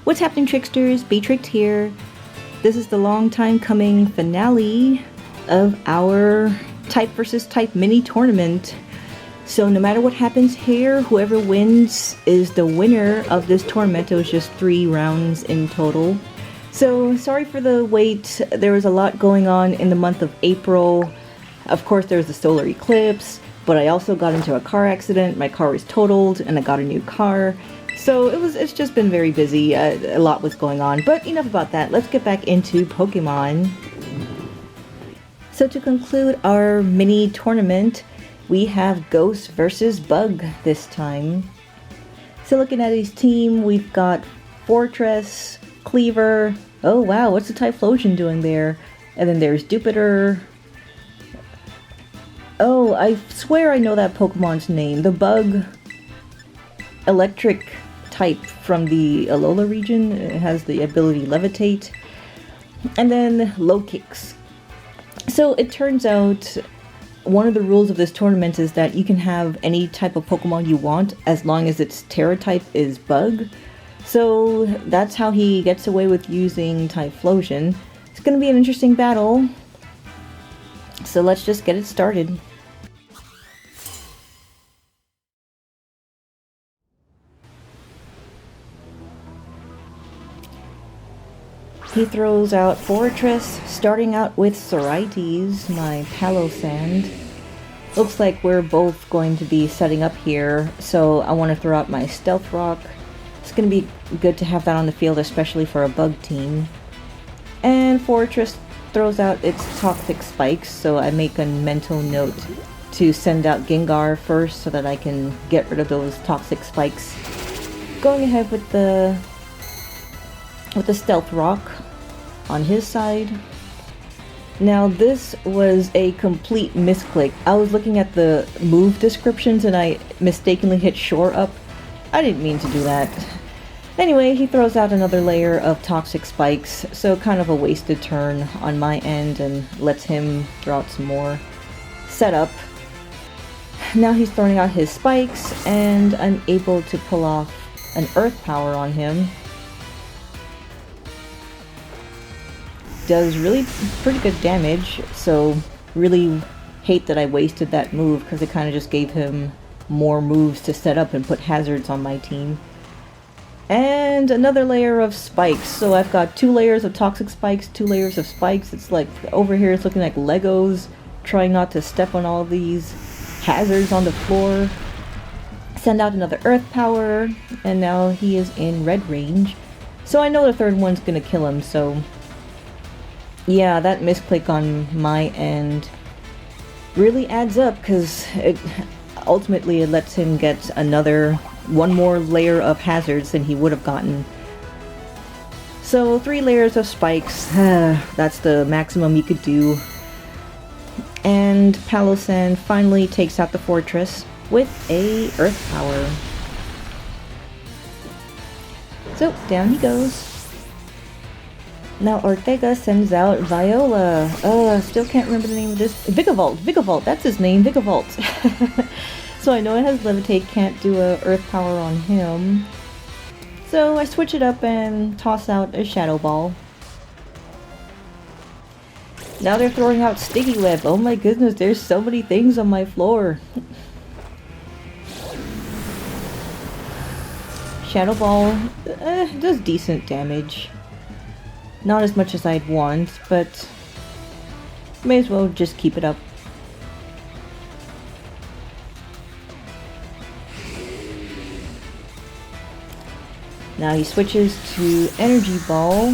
What's happening, tricksters? Beatrix here. This is the long time coming finale of our type versus type mini tournament. So no matter what happens here, whoever wins is the winner of this tournament. It was just 3 rounds in total. So sorry for the wait. There was a lot going on in the month of April. Of course there was the solar eclipse, but I also got into a car accident. My car was totaled and I got a new car. So it's just been very busy. A lot was going on, but enough about that. Let's get back into Pokemon. So to conclude our mini tournament, we have Ghost versus Bug this time. So looking at his team, we've got Fortress, Cleaver. Oh wow, what's the Typhlosion doing there? And then there's Jupiter. Oh, I swear I know that Pokemon's name. The Bug Electric type from the Alola region. It has the ability to levitate. And then Low Kicks. So it turns out one of the rules of this tournament is that you can have any type of Pokemon you want as long as its Terra type is Bug. So that's how he gets away with using Typhlosion. It's going to be an interesting battle. So let's just get it started. He throws out Fortress, starting out with Sorites, my Palossand. Looks like we're both going to be setting up here, so I want to throw out my Stealth Rock. It's going to be good to have that on the field, especially for a Bug team. And Fortress throws out its Toxic Spikes, so I make a mental note to send out Gengar first so that I can get rid of those Toxic Spikes. Going ahead with the Stealth Rock on his side. Now this was a complete misclick. I was looking at the move descriptions and I mistakenly hit Shore Up. I didn't mean to do that. Anyway, he throws out another layer of Toxic Spikes, so kind of a wasted turn on my end, and lets him throw out some more setup. Now he's throwing out his spikes and I'm able to pull off an Earth Power on him. Does really pretty good damage, so really hate that I wasted that move because it kind of just gave him more moves to set up and put hazards on my team. And another layer of spikes, so I've got 2 layers of Toxic Spikes, 2 layers of spikes. It's like over here it's looking like Legos, trying not to step on all these hazards on the floor. Send out another Earth Power, and now he is in red range. So I know the third one's gonna kill him, so yeah, that misclick on my end really adds up because it ultimately lets him get one more layer of hazards than he would have gotten. So 3 layers of spikes, that's the maximum you could do. And Palossand finally takes out the Fortress with a Earth Power. So down he goes. Now Ortega sends out Viola. Still can't remember the name of this. Vigavolt, that's his name, Vigavolt. So I know it has Levitate, can't do a Earth Power on him. So I switch it up and toss out a Shadow Ball. Now they're throwing out Sticky Web. Oh my goodness, there's so many things on my floor. Shadow Ball does decent damage. Not as much as I'd want, but may as well just keep it up. Now he switches to Energy Ball.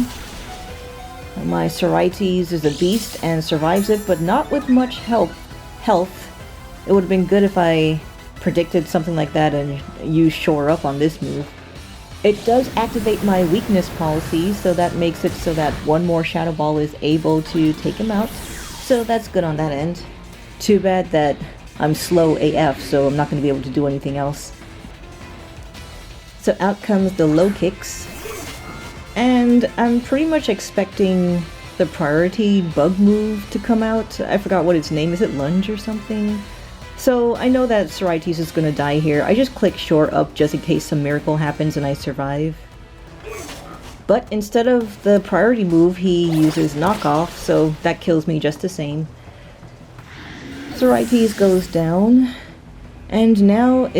My Sorites is a beast and survives it, but not with much health. It would have been good if I predicted something like that and used Shore Up on this move. It does activate my weakness policy, so that makes it so that one more Shadow Ball is able to take him out. So that's good on that end. Too bad that I'm slow AF, so I'm not going to be able to do anything else. So out comes the Low Kicks. And I'm pretty much expecting the priority Bug move to come out. I forgot what its name is. It Lunge or something? So I know that Sorites is going to die here. I just click Shore Up just in case some miracle happens and I survive. But instead of the priority move, he uses knockoff, so that kills me just the same. Sorites goes down, and now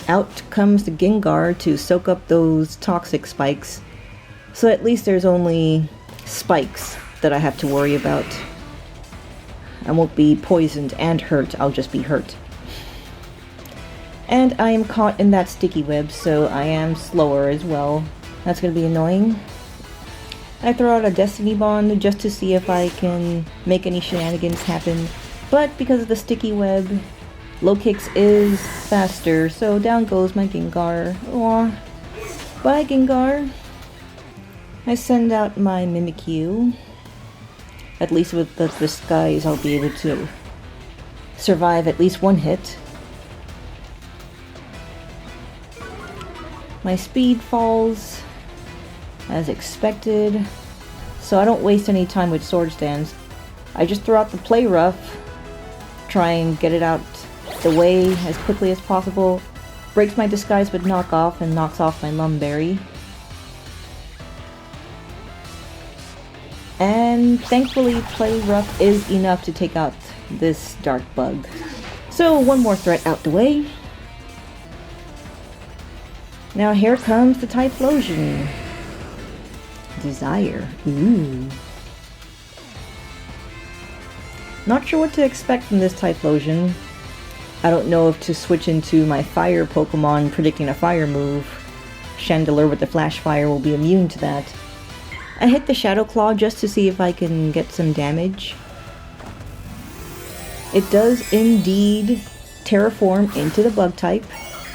out comes the Gengar to soak up those toxic spikes. So at least there's only spikes that I have to worry about. I won't be poisoned and hurt, I'll just be hurt. And I am caught in that sticky web, so I am slower as well. That's gonna be annoying. I throw out a Destiny Bond just to see if I can make any shenanigans happen. But because of the sticky web, low kicks is faster, so down goes my Gengar. Aww. Bye, Gengar. I send out my Mimikyu. At least with the disguise, I'll be able to survive at least one hit. My speed falls as expected, so I don't waste any time with sword stands. I just throw out the Play Rough, try and get it out the way as quickly as possible, breaks my disguise with knockoff and knocks off my Lumberry. And thankfully Play Rough is enough to take out this dark bug. So one more threat out the way. Now here comes the Typhlosion. Desire. Ooh. Not sure what to expect from this Typhlosion. I don't know if to switch into my fire Pokemon predicting a fire move. Chandelure with the Flash Fire will be immune to that. I hit the Shadow Claw just to see if I can get some damage. It does indeed terraform into the bug type,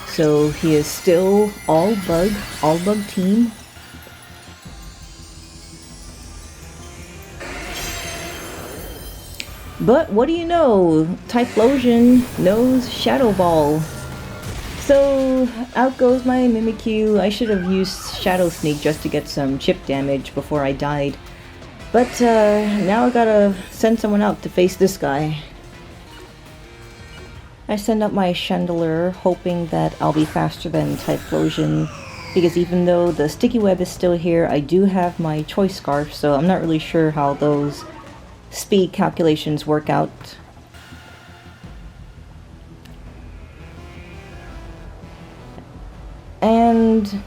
so he is still all bug team. But what do you know? Typhlosion knows Shadow Ball. So out goes my Mimikyu. I should have used Shadow Sneak just to get some chip damage before I died. But now I gotta send someone out to face this guy. I send out my Chandelure, hoping that I'll be faster than Typhlosion, because even though the sticky web is still here, I do have my Choice Scarf, so I'm not really sure how those speed calculations work out. And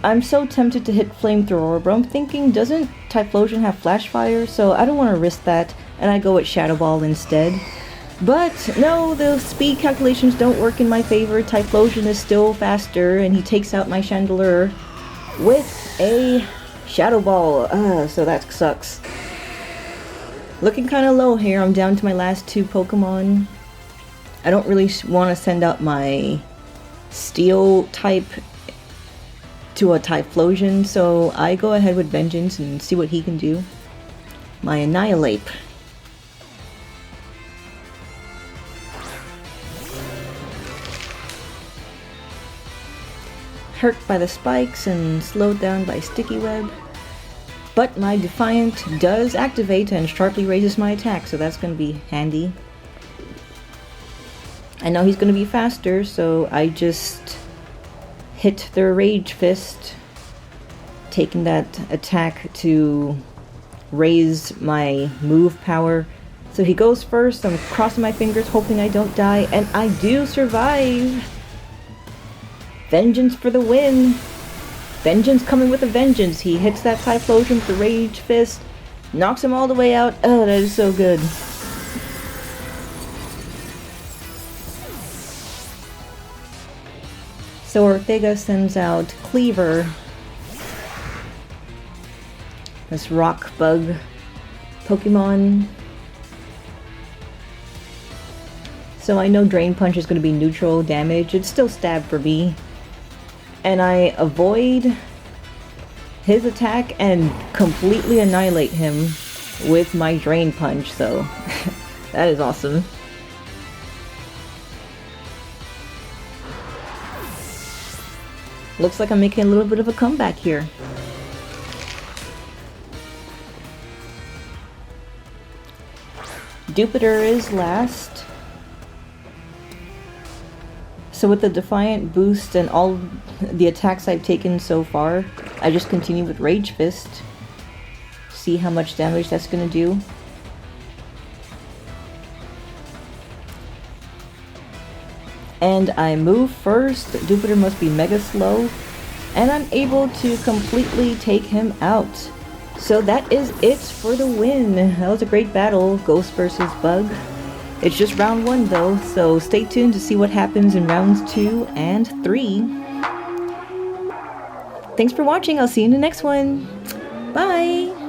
I'm so tempted to hit Flamethrower, but I'm thinking, doesn't Typhlosion have Flash Fire? So I don't want to risk that, and I go with Shadow Ball instead. But no, the speed calculations don't work in my favor. Typhlosion is still faster, and he takes out my Chandelure with a Shadow Ball. So that sucks. Looking kind of low here. I'm down to my last two Pokemon. I don't really want to send out my Steel type to a Typhlosion, so I go ahead with Vengeance and see what he can do. My Annihilape. Hurt by the spikes and slowed down by Sticky Web. But my Defiant does activate and sharply raises my attack, so that's going to be handy. I know he's going to be faster, so I just hit the Rage Fist, taking that attack to raise my move power. So he goes first. I'm crossing my fingers, hoping I don't die, and I do survive! Vengeance for the win! Vengeance coming with a vengeance. He hits that Typhlosion with the Rage Fist, knocks him all the way out. Oh, that is so good. So Ortega sends out Cleaver, this rock bug Pokemon. So I know Drain Punch is going to be neutral damage. It's still stab for me. And I avoid his attack and completely annihilate him with my Drain Punch, so that is awesome. Looks like I'm making a little bit of a comeback here. Jupiter is last. So with the Defiant boost and all the attacks I've taken so far, I just continue with Rage Fist. See how much damage that's gonna do. And I move first. Jupiter must be mega slow. And I'm able to completely take him out. So that is it for the win. That was a great battle, Ghost versus Bug. It's just round 1 though, so stay tuned to see what happens in rounds 2 and 3. Thanks for watching. I'll see you in the next one. Bye!